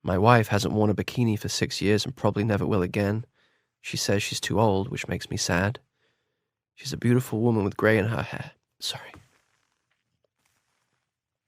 My wife hasn't worn a bikini for 6 years and probably never will again. She says she's too old, which makes me sad. She's a beautiful woman with gray in her hair. Sorry.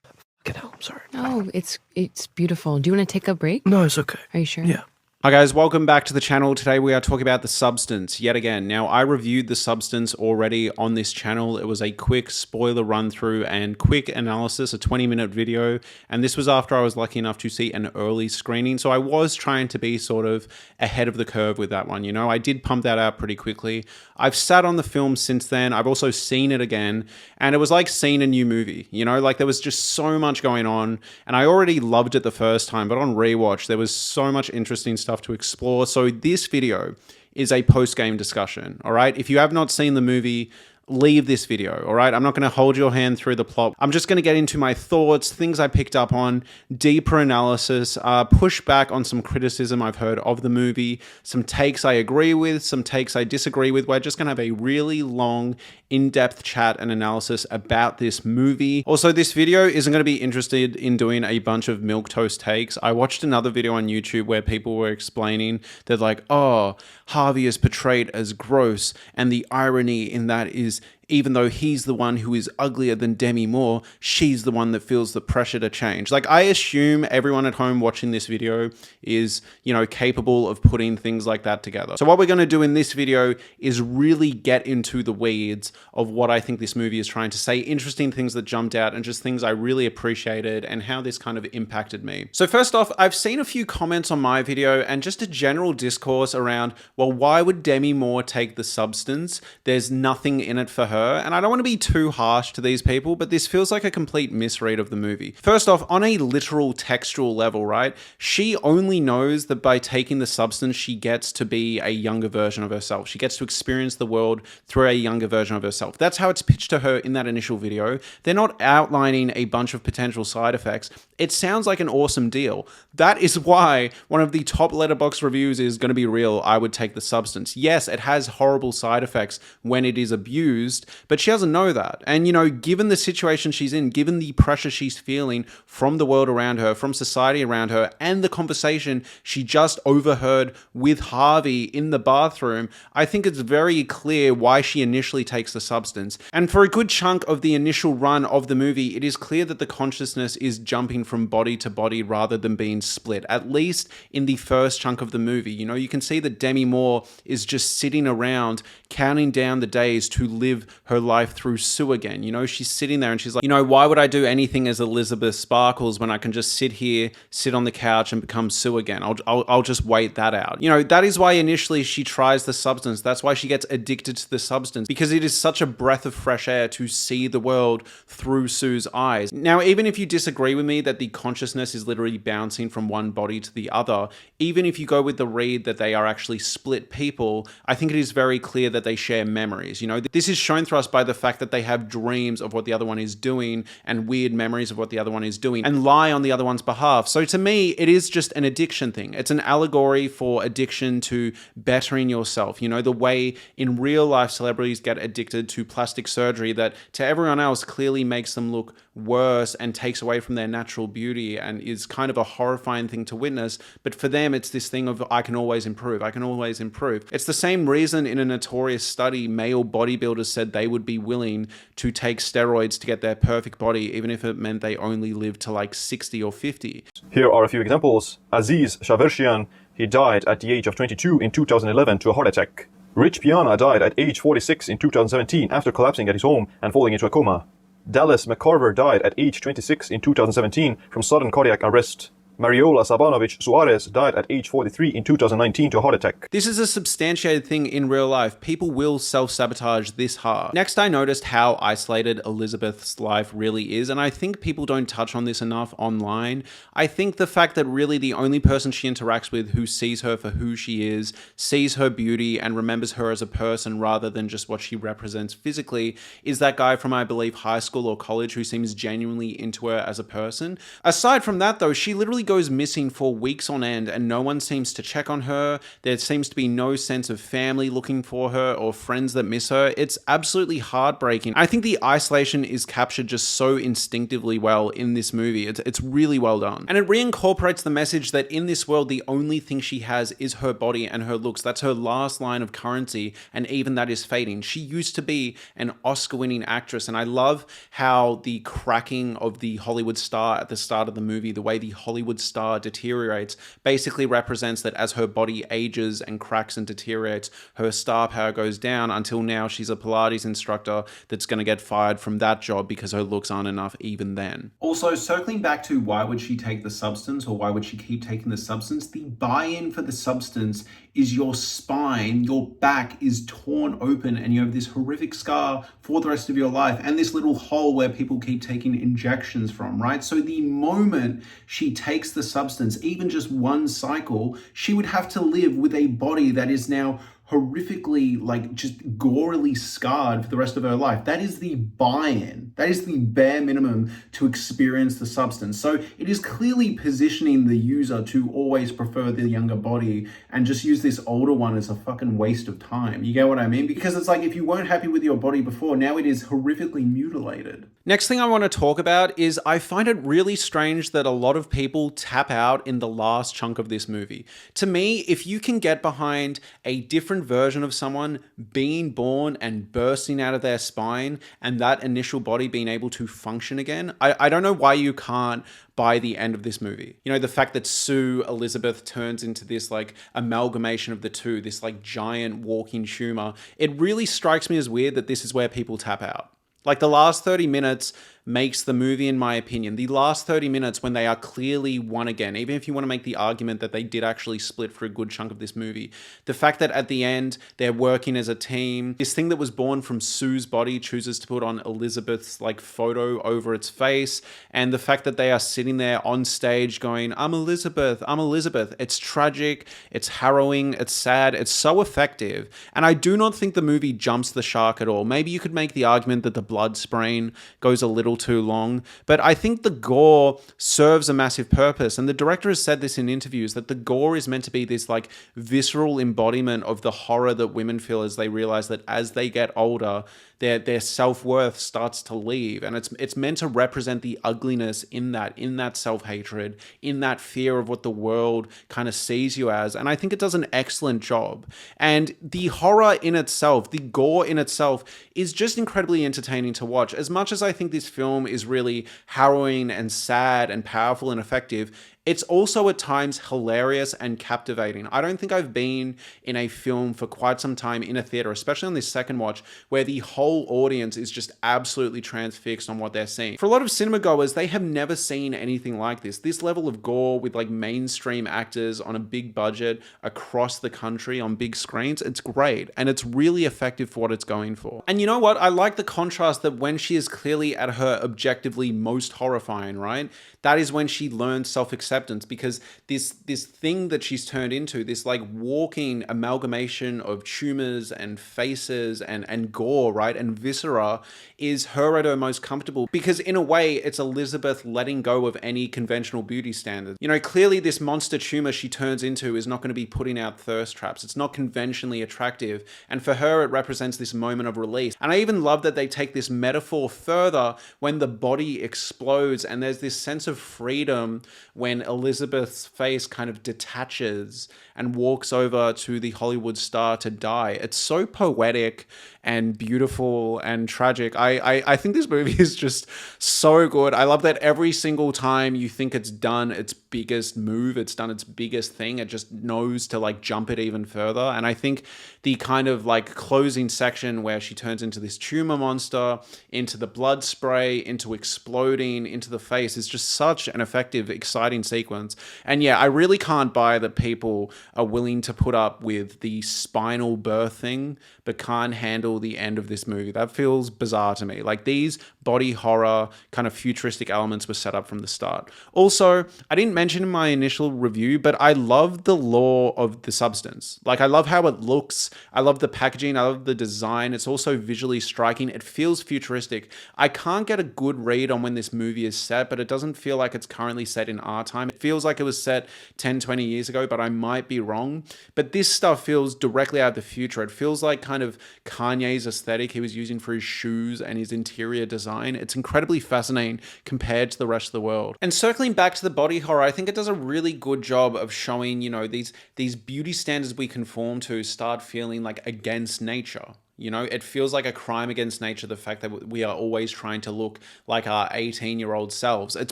Fucking hell, I'm sorry. Oh, it's beautiful. Do you want to take a break? No, it's okay. Are you sure? Yeah. Hi guys, welcome back to the channel. Today we are talking about The Substance yet again. Now, I reviewed The Substance already on this channel. It was a quick spoiler run through and quick analysis, a 20-minute video. And this was after I was lucky enough to see an early screening. So I was trying to be sort of ahead of the curve with that one. You know, I did pump that out pretty quickly. I've sat on the film since then. I've also seen it again. And it was like seeing a new movie, you know, like there was just so much going on. And I already loved it the first time, but on rewatch, there was so much interesting stuff to explore. So this video is a post-game discussion, all right? If you have not seen the movie, leave this video, all right? I'm not going to hold your hand through the plot. I'm just going to get into my thoughts, things I picked up on, deeper analysis, push back on some criticism I've heard of the movie, some takes I agree with, some takes I disagree with. We're just going to have a really long, in-depth chat and analysis about this movie. Also, this video isn't going to be interested in doing a bunch of milquetoast takes. I watched another video on YouTube where people were explaining that like, oh, Harvey is portrayed as gross, and the irony in that is even though he's the one who is uglier than Demi Moore, she's the one that feels the pressure to change. Like, I assume everyone at home watching this video is, you know, capable of putting things like that together. So what we're going to do in this video is really get into the weeds of what I think this movie is trying to say, interesting things that jumped out, and just things I really appreciated and how this kind of impacted me. So first off, I've seen a few comments on my video and just a general discourse around, well, why would Demi Moore take The Substance? There's nothing in it for her. And I don't want to be too harsh to these people, but this feels like a complete misread of the movie. First off, on a literal textual level, right? She only knows that by taking the substance, she gets to be a younger version of herself. She gets to experience the world through a younger version of herself. That's how it's pitched to her in that initial video. They're not outlining a bunch of potential side effects. It sounds like an awesome deal. That is why one of the top letterbox reviews is going to be real. I would take the substance. Yes, it has horrible side effects when it is abused, but she doesn't know that. And, you know, given the situation she's in, given the pressure she's feeling from the world around her, from society around her, and the conversation she just overheard with Harvey in the bathroom, I think it's very clear why she initially takes the substance. And for a good chunk of the initial run of the movie, it is clear that the consciousness is jumping from body to body rather than being split, at least in the first chunk of the movie. You know, you can see that Demi Moore is just sitting around counting down the days to live her life through Sue again. You know, she's sitting there and she's like, you know, why would I do anything as Elizabeth Sparkles when I can just sit here, sit on the couch and become Sue again? I'll just wait that out. You know, that is why initially she tries the substance. That's why she gets addicted to the substance, because it is such a breath of fresh air to see the world through Sue's eyes. Now, even if you disagree with me that the consciousness is literally bouncing from one body to the other, even if you go with the read that they are actually split people, I think it is very clear that they share memories. You know, this is shown through us by the fact that they have dreams of what the other one is doing and weird memories of what the other one is doing and lie on the other one's behalf. So to me, it is just an addiction thing. It's an allegory for addiction to bettering yourself. You know, the way in real life celebrities get addicted to plastic surgery that to everyone else clearly makes them look worse and takes away from their natural beauty and is kind of a horrifying thing to witness. But for them, it's this thing of, I can always improve. I can always improve. It's the same reason in a notorious study, male bodybuilders said they would be willing to take steroids to get their perfect body, even if it meant they only lived to like 60 or 50. Here are a few examples. Aziz Shavershian, he died at the age of 22 in 2011 to a heart attack. Rich Piana died at age 46 in 2017 after collapsing at his home and falling into a coma. Dallas McCarver died at age 26 in 2017 from sudden cardiac arrest. Mariola Sabanovich Suarez died at age 43 in 2019 to a heart attack. This is a substantiated thing in real life. People will self-sabotage this hard. Next, I noticed how isolated Elizabeth's life really is, and I think people don't touch on this enough online. I think the fact that really the only person she interacts with who sees her for who she is, sees her beauty, and remembers her as a person rather than just what she represents physically is that guy from, I believe, high school or college who seems genuinely into her as a person. Aside from that, though, she literally goes missing for weeks on end and no one seems to check on her. There seems to be no sense of family looking for her or friends that miss her. It's absolutely heartbreaking. I think the isolation is captured just so instinctively well in this movie. It's really well done. And it reincorporates the message that in this world, the only thing she has is her body and her looks. That's her last line of currency, and even that is fading. She used to be an Oscar-winning actress, and I love how the cracking of the Hollywood star at the start of the movie, the way the Hollywood star deteriorates, basically represents that as her body ages and cracks and deteriorates, her star power goes down until now she's a Pilates instructor that's going to get fired from that job because her looks aren't enough even then. Also, circling back to why would she take the substance, or why would she keep taking the substance? The buy-in for the substance is your spine, your back is torn open and you have this horrific scar for the rest of your life, and this little hole where people keep taking injections from, right? So the moment she takes the substance, even just one cycle, she would have to live with a body that is now horrifically, like, just gorily scarred for the rest of her life. That is the buy-in. That is the bare minimum to experience the substance. So it is clearly positioning the user to always prefer the younger body and just use this older one as a fucking waste of time. You get what I mean? Because it's like, if you weren't happy with your body before, now it is horrifically mutilated. Next thing I want to talk about is I find it really strange that a lot of people tap out in the last chunk of this movie. To me, if you can get behind a different version of someone being born and bursting out of their spine and that initial body being able to function again, I don't know why you can't by the end of this movie. You know, the fact that Sue Elizabeth turns into this like amalgamation of the two, this like giant walking tumor, it really strikes me as weird that this is where people tap out. Like, the last 30 minutes makes the movie, in my opinion. The last 30 minutes when they are clearly one again, even if you want to make the argument that they did actually split for a good chunk of this movie, the fact that at the end they're working as a team, this thing that was born from Sue's body chooses to put on Elizabeth's like photo over its face, and the fact that they are sitting there on stage going, I'm Elizabeth, I'm Elizabeth. It's tragic, it's harrowing, it's sad, it's so effective. And I do not think the movie jumps the shark at all. Maybe you could make the argument that the blood spraying goes a little too long, but I think the gore serves a massive purpose. And the director has said this in interviews, that the gore is meant to be this like visceral embodiment of the horror that women feel as they realize that as they get older, their self-worth starts to leave. And it's meant to represent the ugliness in that self-hatred, in that fear of what the world kind of sees you as. And I think it does an excellent job. And the horror in itself, the gore in itself, is just incredibly entertaining to watch. As much as I think this film is really harrowing and sad and powerful and effective, it's also at times hilarious and captivating. I don't think I've been in a film for quite some time in a theater, especially on this second watch, where the whole audience is just absolutely transfixed on what they're seeing. For a lot of cinema goers, they have never seen anything like this. This level of gore with like mainstream actors on a big budget across the country on big screens, it's great. And it's really effective for what it's going for. And you know what? I like the contrast that when she is clearly at her objectively most horrifying, right? That is when she learns self-acceptance, because this thing that she's turned into, this like walking amalgamation of tumors and faces and gore, right, and viscera, is her at her most comfortable, because in a way it's Elizabeth letting go of any conventional beauty standards. You know, clearly this monster tumor she turns into is not going to be putting out thirst traps. It's not conventionally attractive, and for her it represents this moment of release. And I even love that they take this metaphor further when the body explodes and there's this sense of freedom when Elizabeth's face kind of detaches and walks over to the Hollywood star to die. It's so poetic and beautiful and tragic. I think this movie is just so good. I love that every single time you think it's done its biggest move, it's done its biggest thing, it just knows to like jump it even further. And I think the kind of like closing section where she turns into this tumor monster, into the blood spray, into exploding, into the face is just such an effective, exciting sequence. And yeah, I really can't buy that people are willing to put up with the spinal birthing but can't handle the end of this movie. That feels bizarre to me. Like, these body horror kind of futuristic elements were set up from the start. Also, I didn't mention in my initial review, but I love the lore of the substance. Like, I love how it looks. I love the packaging. I love the design. It's also visually striking. It feels futuristic. I can't get a good read on when this movie is set, but it doesn't feel like it's currently set in our time. It feels like it was set 10, 20 years ago, but I might be wrong. But this stuff feels directly out of the future. It feels like kind of Kanye's aesthetic he was using for his shoes and his interior design. It's incredibly fascinating compared to the rest of the world. And circling back to the body horror, I think it does a really good job of showing, you know, these beauty standards we conform to start feeling like against nature. You know, it feels like a crime against nature, the fact that we are always trying to look like our 18-year-old selves. It's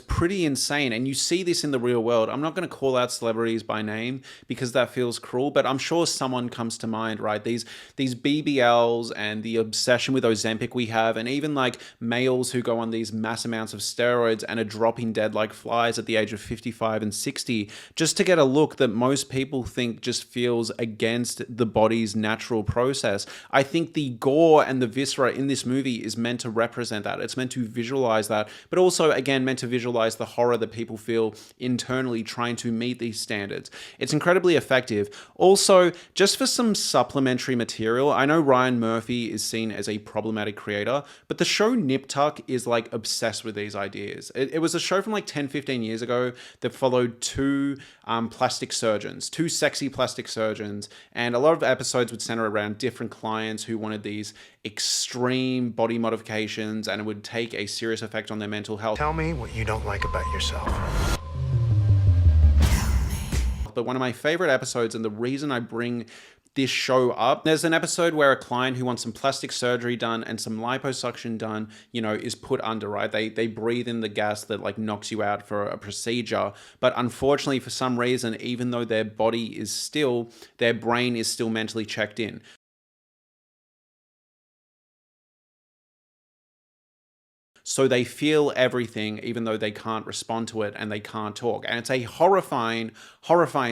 pretty insane. And you see this in the real world. I'm not going to call out celebrities by name because that feels cruel, but I'm sure someone comes to mind, right? These BBLs and the obsession with Ozempic we have, and even like males who go on these mass amounts of steroids and are dropping dead like flies at the age of 55 and 60, just to get a look that most people think just feels against the body's natural process. I think the gore and the viscera in this movie is meant to represent that. It's meant to visualize that, but also, again, meant to visualize the horror that people feel internally trying to meet these standards. It's incredibly effective. Also, just for some supplementary material, I know Ryan Murphy is seen as a problematic creator, but the show Nip Tuck is like obsessed with these ideas. It was a show from like 10, 15 years ago that followed two plastic surgeons, two sexy plastic surgeons, and a lot of episodes would center around different clients who wanted these extreme body modifications, and it would take a serious effect on their mental health. Tell me what you don't like about yourself. But one of my favorite episodes, and the reason I bring this show up, there's an episode where a client who wants some plastic surgery done and some liposuction done, you know, is put under, right? They breathe in the gas that like knocks you out for a procedure. But unfortunately, for some reason, even though their body is still, their brain is still mentally checked in. So they feel everything, even though they can't respond to it and they can't talk. And it's a horrifying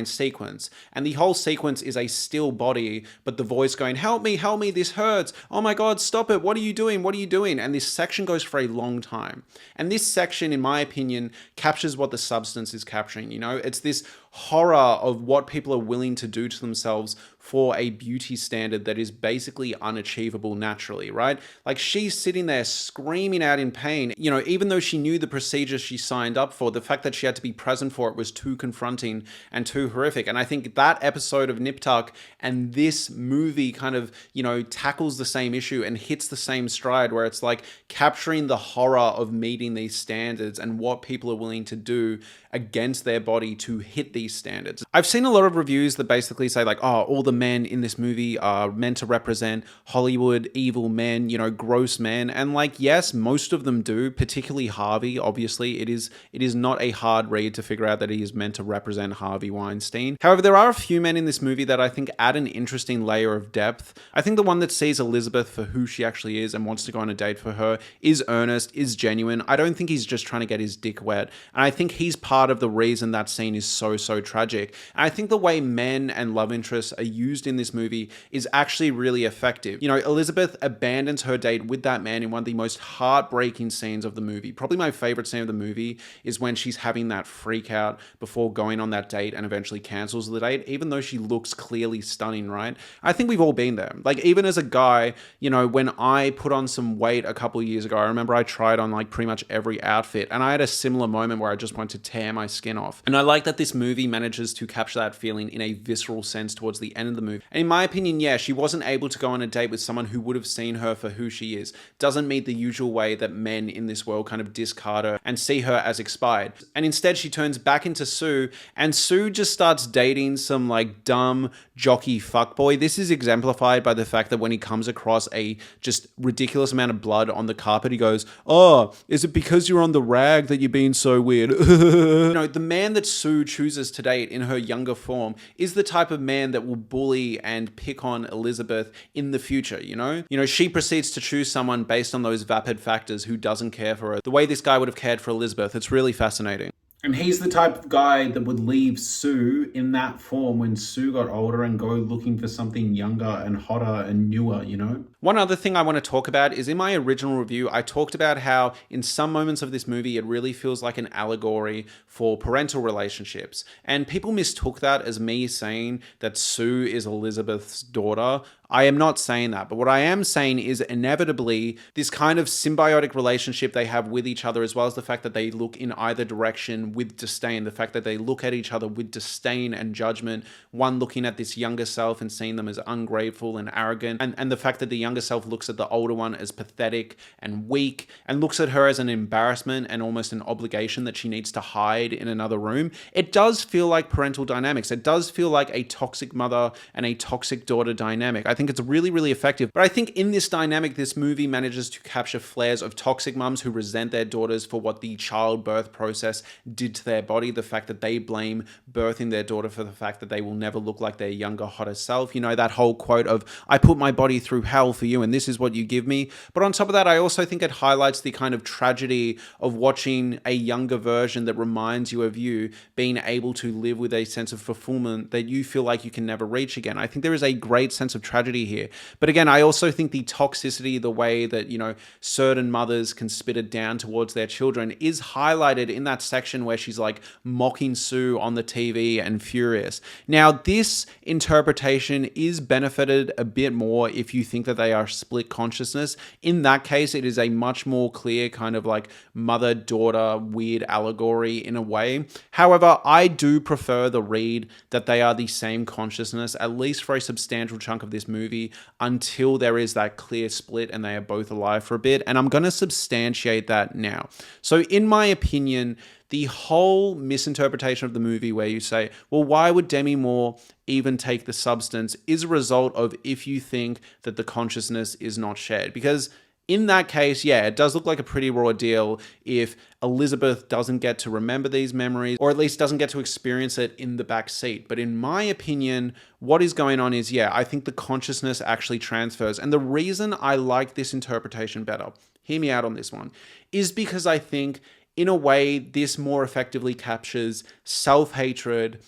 sequence. And the whole sequence is a still body, but the voice going, help me, this hurts. Oh my God, stop it. What are you doing? What are you doing? And this section goes for a long time. And this section, in my opinion, captures what the substance is capturing. You know, it's this horror of what people are willing to do to themselves for a beauty standard that is basically unachievable naturally, right? Like, she's sitting there screaming out in pain, you know, even though she knew the procedure she signed up for, the fact that she had to be present for it was too confronting and too horrific. And I think that episode of Nip Tuck and this movie kind of, you know, tackles the same issue and hits the same stride, where it's like capturing the horror of meeting these standards and what people are willing to do against their body to hit these standards. I've seen a lot of reviews that basically say like, oh, all the men in this movie are meant to represent Hollywood evil men, you know, gross men. And like, yes, most of them do, particularly Harvey. Obviously, it is not a hard read to figure out that he is meant to represent Harvey Weinstein. However, there are a few men in this movie that I think add an interesting layer of depth. I think the one that sees Elizabeth for who she actually is and wants to go on a date for her is earnest, is genuine. I don't think he's just trying to get his dick wet. And I think he's part of the reason that scene is so tragic. And I think the way men and love interests are used in this movie is actually really effective. You know, Elizabeth abandons her date with that man in one of the most heartbreaking scenes of the movie. Probably my favorite scene of the movie is when she's having that freak out before going on that date and eventually cancels the date, even though she looks clearly stunning, right? I think we've all been there. Like, even as a guy, you know, when I put on some weight a couple of years ago, I remember I tried on like pretty much every outfit, and I had a similar moment where I just wanted to tear my skin off. And I like that this movie manages to capture that feeling in a visceral sense towards the end of the movie. And in my opinion, yeah, she wasn't able to go on a date with someone who would have seen her for who she is. Doesn't meet the usual way that men in this world kind of discard her and see her as expired. And instead she turns back into Sue, and Sue just starts dating some like dumb jockey fuckboy. This is exemplified by the fact that when he comes across a just ridiculous amount of blood on the carpet, he goes, oh, is it because you're on the rag that you're being so weird? You know, the man that Sue chooses to date in her younger form is the type of man that will bully and pick on Elizabeth in the future, you know? You know, she proceeds to choose someone based on those vapid factors who doesn't care for her the way this guy would have cared for Elizabeth. It's really fascinating. And he's the type of guy that would leave Sue in that form when Sue got older and go looking for something younger and hotter and newer, you know? One other thing I want to talk about is in my original review, I talked about how in some moments of this movie, it really feels like an allegory for parental relationships. And people mistook that as me saying that Sue is Elizabeth's daughter. I am not saying that, but what I am saying is inevitably this kind of symbiotic relationship they have with each other, as well as the fact that they look in either direction with disdain, the fact that they look at each other with disdain and judgment, one looking at this younger self and seeing them as ungrateful and arrogant, and the fact that the younger self looks at the older one as pathetic and weak and looks at her as an embarrassment and almost an obligation that she needs to hide in another room. It does feel like parental dynamics. It does feel like a toxic mother and a toxic daughter dynamic. I think it's really, really effective. But I think in this dynamic, this movie manages to capture flares of toxic mums who resent their daughters for what the childbirth process did to their body. The fact that they blame birthing their daughter for the fact that they will never look like their younger, hotter self. You know, that whole quote of, I put my body through hell for you and this is what you give me. But on top of that, I also think it highlights the kind of tragedy of watching a younger version that reminds you of you being able to live with a sense of fulfillment that you feel like you can never reach again. I think there is a great sense of tragedy here. But again, I also think the toxicity, the way that, you know, certain mothers can spit it down towards their children is highlighted in that section where she's like mocking Sue on the TV and furious. Now, this interpretation is benefited a bit more if you think that they are split consciousness. In that case, it is a much more clear kind of like mother-daughter weird allegory in a way. However, I do prefer the read that they are the same consciousness, at least for a substantial chunk of this movie, until there is that clear split and they are both alive for a bit. And I'm going to substantiate that now. So in my opinion, the whole misinterpretation of the movie where you say, well, why would Demi Moore even take the substance is a result of if you think that the consciousness is not shared. Because in that case, yeah, it does look like a pretty raw deal if Elizabeth doesn't get to remember these memories, or at least doesn't get to experience it in the back seat. But in my opinion, what is going on is, yeah, I think the consciousness actually transfers. And the reason I like this interpretation better, hear me out on this one, is because I think in a way this more effectively captures self-hatred,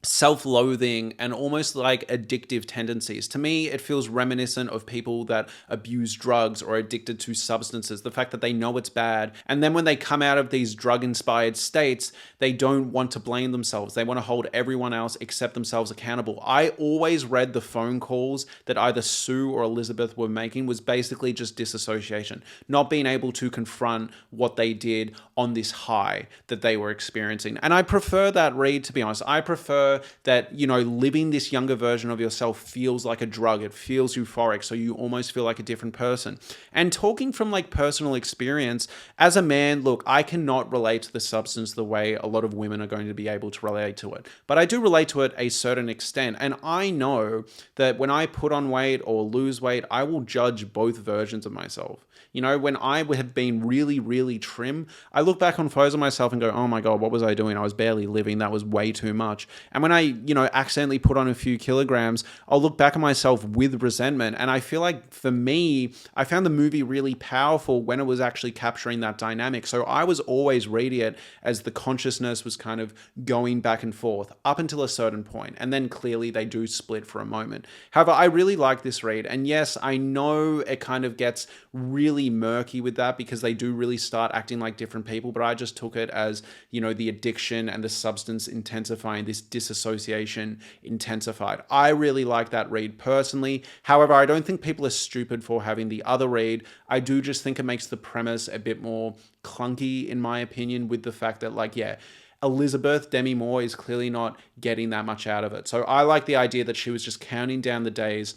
self-loathing, and almost like addictive tendencies. To me, it feels reminiscent of people that abuse drugs or are addicted to substances. The fact that they know it's bad, and then when they come out of these drug-inspired states, they don't want to blame themselves. They want to hold everyone else except themselves accountable. I always read the phone calls that either Sue or Elizabeth were making was basically just disassociation, not being able to confront what they did on this high that they were experiencing. And I prefer that read, to be honest. I prefer that, you know, living this younger version of yourself feels like a drug. It feels euphoric, so you almost feel like a different person. And talking from like personal experience, as a man, look, I cannot relate to the substance the way a lot of women are going to be able to relate to it. But I do relate to it a certain extent. And I know that when I put on weight or lose weight, I will judge both versions of myself. You know, when I have been really, really trim, I look back on photos of myself and go, oh my God, what was I doing? I was barely living. That was way too much. And when I, you know, accidentally put on a few kilograms, I'll look back at myself with resentment. And I feel like for me, I found the movie really powerful when it was actually capturing that dynamic. So I was always reading it as the consciousness was kind of going back and forth up until a certain point. And then clearly they do split for a moment. However, I really like this read. And yes, I know it kind of gets really murky with that because they do really start acting like different people, but I just took it as, you know, the addiction and the substance intensifying, this disassociation intensified. I really like that read personally. However, I don't think people are stupid for having the other read. I do just think it makes the premise a bit more clunky, in my opinion, with the fact that, like, yeah, Elizabeth, Demi Moore, is clearly not getting that much out of it. So I like the idea that she was just counting down the days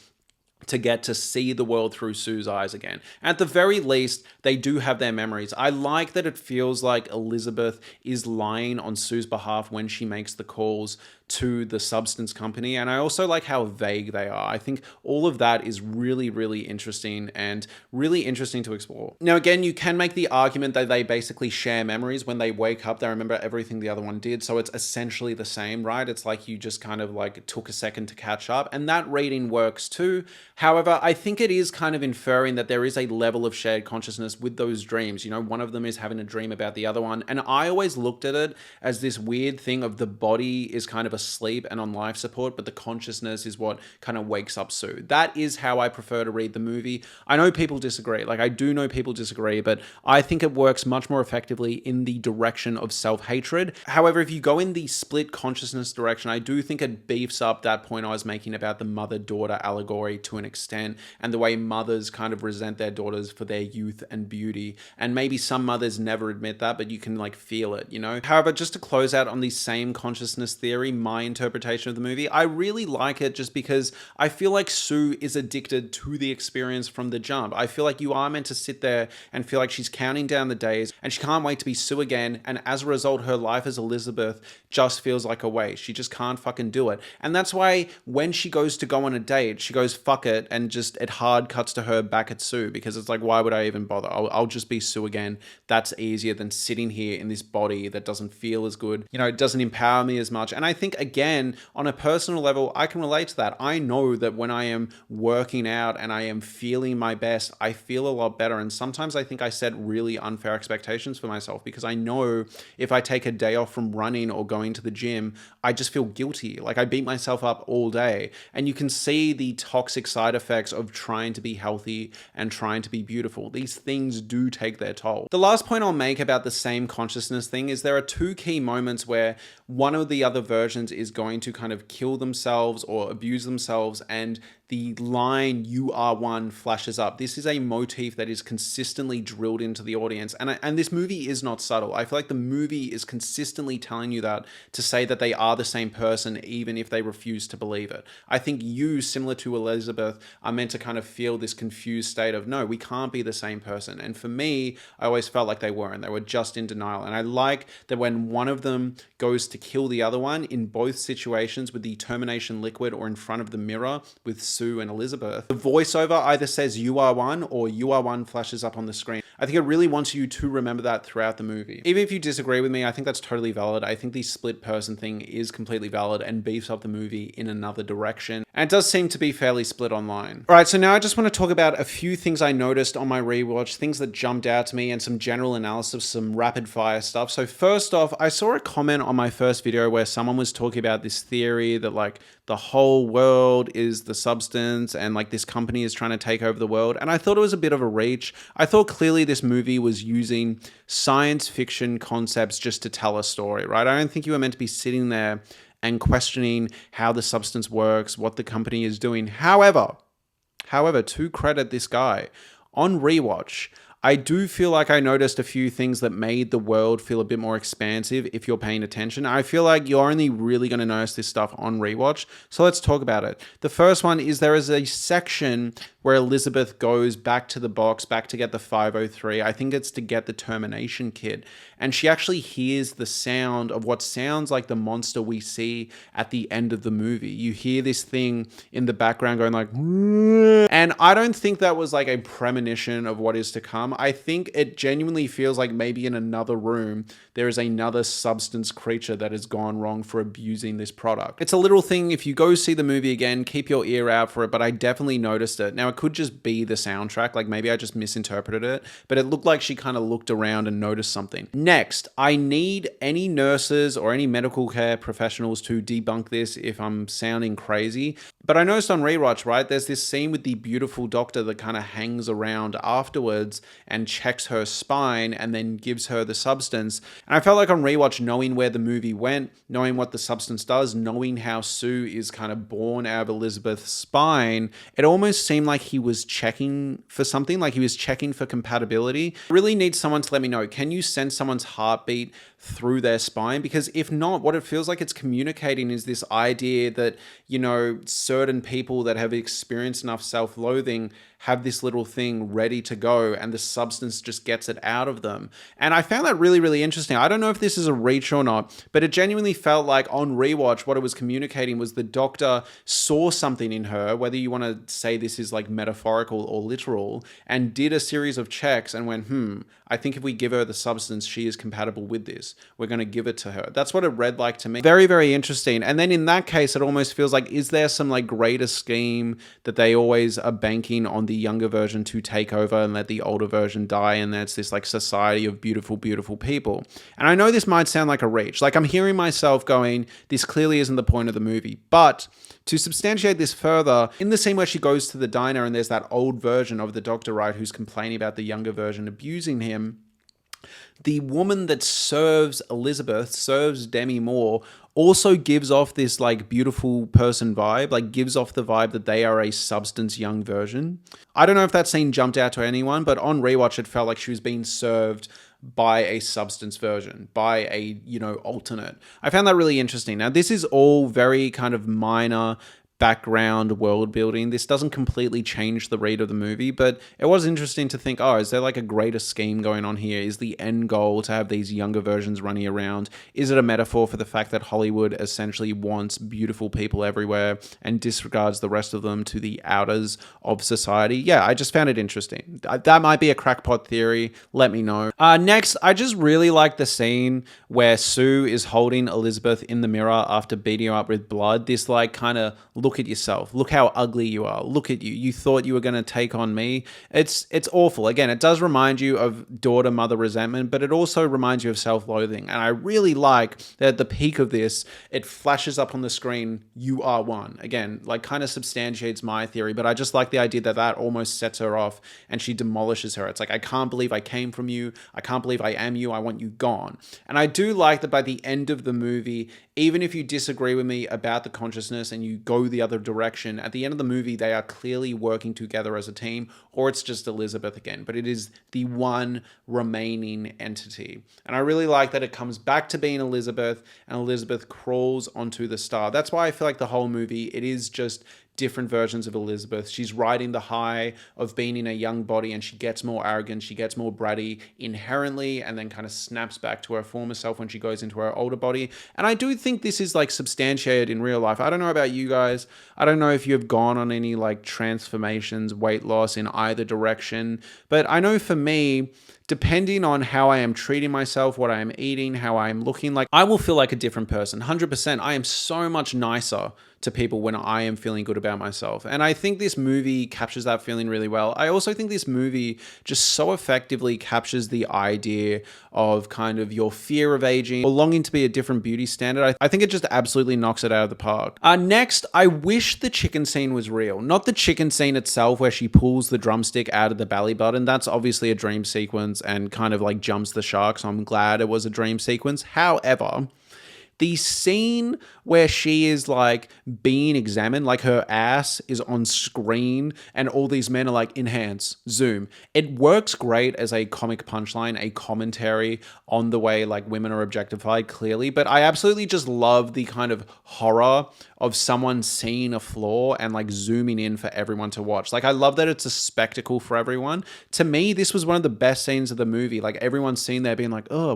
to get to see the world through Sue's eyes again. At the very least, they do have their memories. I like that it feels like Elizabeth is lying on Sue's behalf when she makes the calls to the substance company. And I also like how vague they are. I think all of that is really, really interesting and really interesting to explore. Now, again, you can make the argument that they basically share memories. When they wake up, they remember everything the other one did. So it's essentially the same, right? It's like you just kind of like took a second to catch up. And that reading works too. However, I think it is kind of inferring that there is a level of shared consciousness with those dreams. You know, one of them is having a dream about the other one. And I always looked at it as this weird thing of the body is kind of a asleep and on life support, but the consciousness is what kind of wakes up Sue. That is how I prefer to read the movie. I know people disagree. Like, I do know people disagree, but I think it works much more effectively in the direction of self-hatred. However, if you go in the split consciousness direction, I do think it beefs up that point I was making about the mother-daughter allegory to an extent, and the way mothers kind of resent their daughters for their youth and beauty. And maybe some mothers never admit that, but you can like feel it, you know? However, just to close out on the same consciousness theory, my interpretation of the movie, I really like it just because I feel like Sue is addicted to the experience from the jump. I feel like you are meant to sit there and feel like she's counting down the days and she can't wait to be Sue again. And as a result, her life as Elizabeth just feels like a waste. She just can't fucking do it. And that's why when she goes to go on a date, she goes, fuck it. And just it hard cuts to her back at Sue, because it's like, why would I even bother? I'll just be Sue again. That's easier than sitting here in this body that doesn't feel as good. You know, it doesn't empower me as much. And I think, again, on a personal level, I can relate to that. I know that when I am working out and I am feeling my best, I feel a lot better. And sometimes I think I set really unfair expectations for myself, because I know if I take a day off from running or going to the gym, I just feel guilty. Like I beat myself up all day. And you can see the toxic side effects of trying to be healthy and trying to be beautiful. These things do take their toll. The last point I'll make about the same consciousness thing is there are two key moments where one of the other versions is going to kind of kill themselves or abuse themselves, and the line "you are one" flashes up. This is a motif that is consistently drilled into the audience, and this movie is not subtle. I feel like the movie is consistently telling you that to say that they are the same person, even if they refuse to believe it. I think you, similar to Elizabeth, are meant to kind of feel this confused state of, no, we can't be the same person. And for me, I always felt like they weren't. They were just in denial. And I like that when one of them goes to kill the other one, in both situations with the termination liquid or in front of the mirror with Sue and Elizabeth, the voiceover either says "you are one" or "you are one" flashes up on the screen. I think it really wants you to remember that throughout the movie. Even if you disagree with me, I think that's totally valid. I think the split person thing is completely valid and beefs up the movie in another direction. And it does seem to be fairly split online. All right, so now I just want to talk about a few things I noticed on my rewatch, things that jumped out to me, and some general analysis, some rapid fire stuff. So first off, I saw a comment on my first video where someone was talking about this theory that like the whole world is the substance and like this company is trying to take over the world. And I thought it was a bit of a reach. I thought clearly this movie was using science fiction concepts just to tell a story, right? I don't think you were meant to be sitting there and questioning how the substance works, what the company is doing. However, to credit this guy, on rewatch, I do feel like I noticed a few things that made the world feel a bit more expansive if you're paying attention. I feel like you're only really going to notice this stuff on rewatch. So let's talk about it. The first one is there is a section where Elizabeth goes back to the box, back to get the 503. I think it's to get the termination kit. And she actually hears the sound of what sounds like the monster we see at the end of the movie. You hear this thing in the background going like, and I don't think that was like a premonition of what is to come. I think it genuinely feels like maybe in another room, there is another substance creature that has gone wrong for abusing this product. It's a little thing. If you go see the movie again, keep your ear out for it, but I definitely noticed it. Now, it could just be the soundtrack. Like maybe I just misinterpreted it, but it looked like she kind of looked around and noticed something. Next, I need any nurses or any medical care professionals to debunk this if I'm sounding crazy. But I noticed on rewatch, right, there's this scene with the beautiful doctor that kind of hangs around afterwards and checks her spine and then gives her the substance. And I felt like on rewatch, knowing where the movie went, knowing what the substance does, knowing how Sue is kind of born out of Elizabeth's spine, it almost seemed like he was checking for something, like he was checking for compatibility. I really need someone to let me know, can you sense someone's heartbeat through their spine? Because if not, what it feels like it's communicating is this idea that, you know, certain people that have experienced enough self-loathing have this little thing ready to go and the substance just gets it out of them. And I found that really, really interesting. I don't know if this is a reach or not, but it genuinely felt like on rewatch, what it was communicating was the doctor saw something in her, whether you want to say this is like metaphorical or literal, and did a series of checks and went, I think if we give her the substance, she is compatible with this. this. We're going to give it to her. That's what it read like to me. Very, very interesting. And then in that case, it almost feels like, is there some like greater scheme that they always are banking on the younger version to take over and let the older version die? And that's this like society of beautiful, beautiful people. And I know this might sound like a reach. Like I'm hearing myself going, this clearly isn't the point of the movie. But to substantiate this further, in the scene where she goes to the diner and there's that old version of the doctor, right, who's complaining about the younger version abusing him, the woman that serves Elizabeth, serves Demi Moore, also gives off this like beautiful person vibe, like gives off the vibe that they are a substance young version. I don't know if that scene jumped out to anyone, but on rewatch, it felt like she was being served by a substance version, by a, alternate. I found that really interesting. Now, this is all very kind of minor background world building. This doesn't completely change the read of the movie, but it was interesting to think, oh, is there like a greater scheme going on here? Is the end goal to have these younger versions running around? Is it a metaphor for the fact that Hollywood essentially wants beautiful people everywhere and disregards the rest of them to the outers of society? Yeah, I just found it interesting. That might be a crackpot theory. Let me know. Next, I just really like the scene where Sue is holding Elizabeth in the mirror after beating her up with blood. This like kind of look at yourself. Look how ugly you are. Look at you. You thought you were going to take on me. It's awful. Again, it does remind you of daughter-mother resentment, but it also reminds you of self-loathing. And I really like that at the peak of this, it flashes up on the screen, you are one. Again, like kind of substantiates my theory, but I just like the idea that that almost sets her off and she demolishes her. It's like, I can't believe I came from you. I can't believe I am you. I want you gone. And I do like that by the end of the movie, even if you disagree with me about the consciousness and you go the other direction, at the end of the movie, they are clearly working together as a team, or it's just Elizabeth again, but it is the one remaining entity. And I really like that it comes back to being Elizabeth, and Elizabeth crawls onto the star. That's why I feel like the whole movie, it is just different versions of Elizabeth. She's riding the high of being in a young body, and she gets more arrogant, she gets more bratty inherently, and then kind of snaps back to her former self when she goes into her older body. And I do think this is like substantiated in real life. I don't know about you guys. I don't know if you've gone on any like transformations, weight loss in either direction, but I know for me, depending on how I am treating myself, what I am eating, how I am looking, like I will feel like a different person. 100%. I am so much nicer to people when I am feeling good about myself. And I think this movie captures that feeling really well. I also think this movie just so effectively captures the idea of kind of your fear of aging or longing to be a different beauty standard. I think it just absolutely knocks it out of the park. Next, I wish the chicken scene was real. Not the chicken scene itself where she pulls the drumstick out of the belly button. That's obviously a dream sequence and kind of like jumps the shark. So I'm glad it was a dream sequence. However, the scene where she is like being examined, like her ass is on screen and all these men are like enhance, zoom. It works great as a comic punchline, a commentary on the way like women are objectified clearly. But I absolutely just love the kind of horror of someone seeing a flaw and like zooming in for everyone to watch. Like I love that it's a spectacle for everyone. To me, this was one of the best scenes of the movie. Like everyone's seen there being like, oh,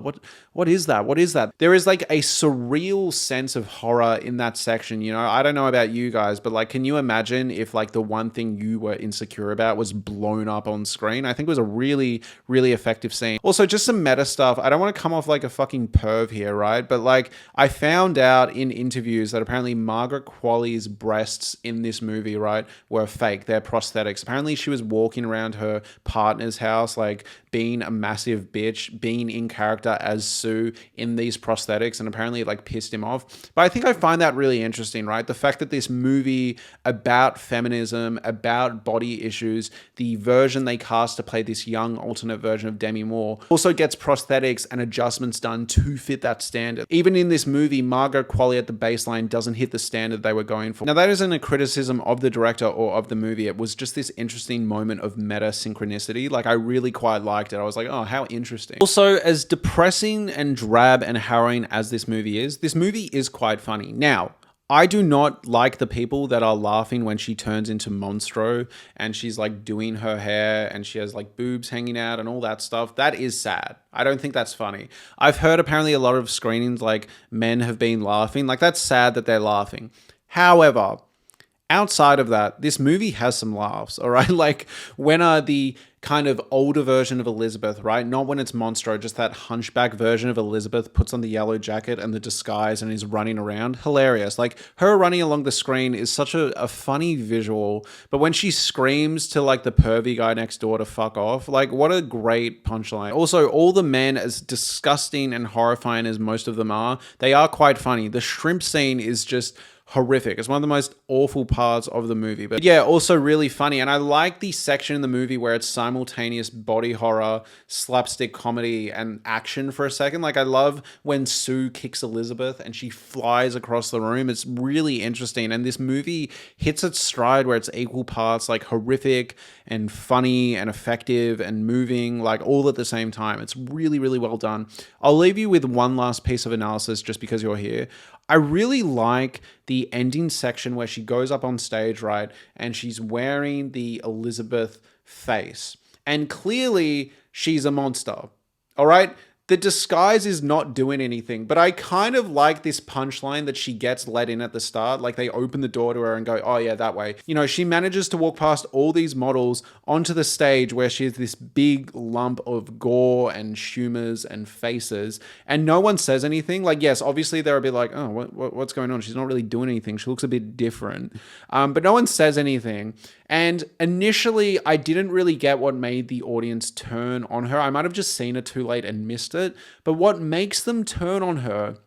what is that? What is that? There is like a surreal sense of horror in that section. You know, I don't know about you guys, but like, can you imagine if like the one thing you were insecure about was blown up on screen? I think it was a really, really effective scene. Also, just some meta stuff. I don't want to come off like a fucking perv here, right? But like, I found out in interviews that apparently Margaret Qualley's breasts in this movie, right, were fake. They're prosthetics. Apparently she was walking around her partner's house, like being a massive bitch, being in character as Sue in these prosthetics, and apparently it like pissed him off. But I think I find that really interesting, right? The fact that this movie about feminism, about body issues, the version they cast to play this young alternate version of Demi Moore also gets prosthetics and adjustments done to fit that standard. Even in this movie, Margaret Qualley at the baseline doesn't hit the standard they were going for. Now, that isn't a criticism of the director or of the movie. It was just this interesting moment of meta synchronicity. Like, I really quite liked it. I was like, oh, how interesting. Also, as depressing and drab and harrowing as this movie is quite funny. Now, I do not like the people that are laughing when she turns into Monstro and she's like doing her hair and she has like boobs hanging out and all that stuff. That is sad. I don't think that's funny. I've heard apparently a lot of screenings like men have been laughing. Like, that's sad that they're laughing. However, Outside of that, this movie has some laughs, all right? Like when the kind of older version of Elizabeth, right? Not when it's Monstro, just that hunchback version of Elizabeth puts on the yellow jacket and the disguise and is running around. Hilarious. Like her running along the screen is such a funny visual. But when she screams to like the pervy guy next door to fuck off, like what a great punchline. Also, all the men, as disgusting and horrifying as most of them are, they are quite funny. The shrimp scene is just horrific. It's one of the most awful parts of the movie. But yeah, also really funny. And I like the section in the movie where it's simultaneous body horror, slapstick comedy, and action for a second. Like I love when Sue kicks Elizabeth and she flies across the room. It's really interesting. And this movie hits its stride where it's equal parts like horrific and funny and effective and moving, like all at the same time. It's really, really well done. I'll leave you with one last piece of analysis just because you're here. I really like the ending section where she goes up on stage, right? And she's wearing the Elizabeth face. And clearly she's a monster. All right? The disguise is not doing anything, but I kind of like this punchline that she gets let in at the start. Like they open the door to her and go, oh yeah, that way. You know, she manages to walk past all these models onto the stage where she has this big lump of gore and humors and faces, and no one says anything. Like, yes, obviously they're a bit like, oh, what's going on? She's not really doing anything. She looks a bit different. But no one says anything. And initially, I didn't really get what made the audience turn on her. I might have just seen it too late and missed it. But what makes them turn on her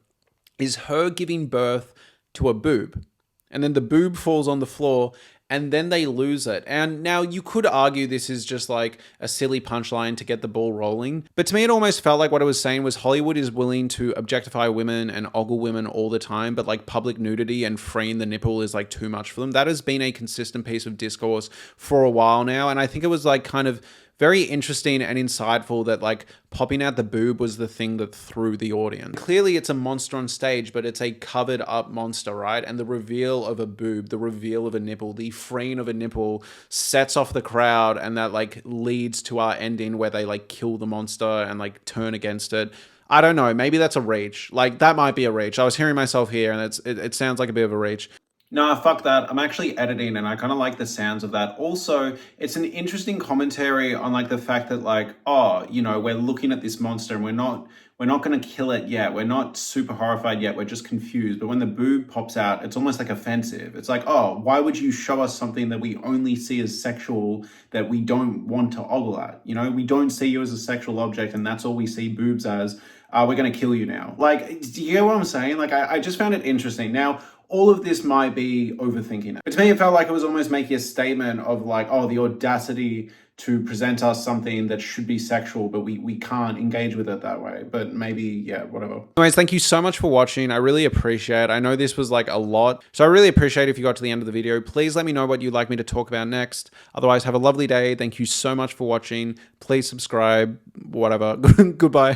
is her giving birth to a boob. And then the boob falls on the floor and then they lose it. And now you could argue this is just like a silly punchline to get the ball rolling. But to me, it almost felt like what I was saying was Hollywood is willing to objectify women and ogle women all the time, but like public nudity and freeing the nipple is like too much for them. That has been a consistent piece of discourse for a while now. And I think it was like kind of very interesting and insightful that like popping out the boob was the thing that threw the audience. Clearly it's a monster on stage, but it's a covered up monster, right? And the reveal of a boob, the reveal of a nipple, the freeing of a nipple sets off the crowd, and that like leads to our ending where they like kill the monster and like turn against it. I don't know, maybe that's a reach. Like that might be a reach. I was hearing myself here and it sounds like a bit of a reach. Nah, fuck that. I'm actually editing and I kind of like the sounds of that. Also, it's an interesting commentary on like the fact that like, oh, you know, we're looking at this monster and we're not going to kill it yet. We're not super horrified yet. We're just confused. But when the boob pops out, it's almost like offensive. It's like, oh, why would you show us something that we only see as sexual that we don't want to ogle at? You know, we don't see you as a sexual object and that's all we see boobs as. We're going to kill you now. Like, do you get what I'm saying? Like, I just found it interesting. Now, all of this might be overthinking it. But to me, it felt like it was almost making a statement of like, oh, the audacity to present us something that should be sexual, but we can't engage with it that way. But maybe, yeah, whatever. Anyways, thank you so much for watching. I really appreciate it. I know this was like a lot, so I really appreciate it if you got to the end of the video. Please let me know what you'd like me to talk about next. Otherwise, have a lovely day. Thank you so much for watching. Please subscribe, whatever. Goodbye.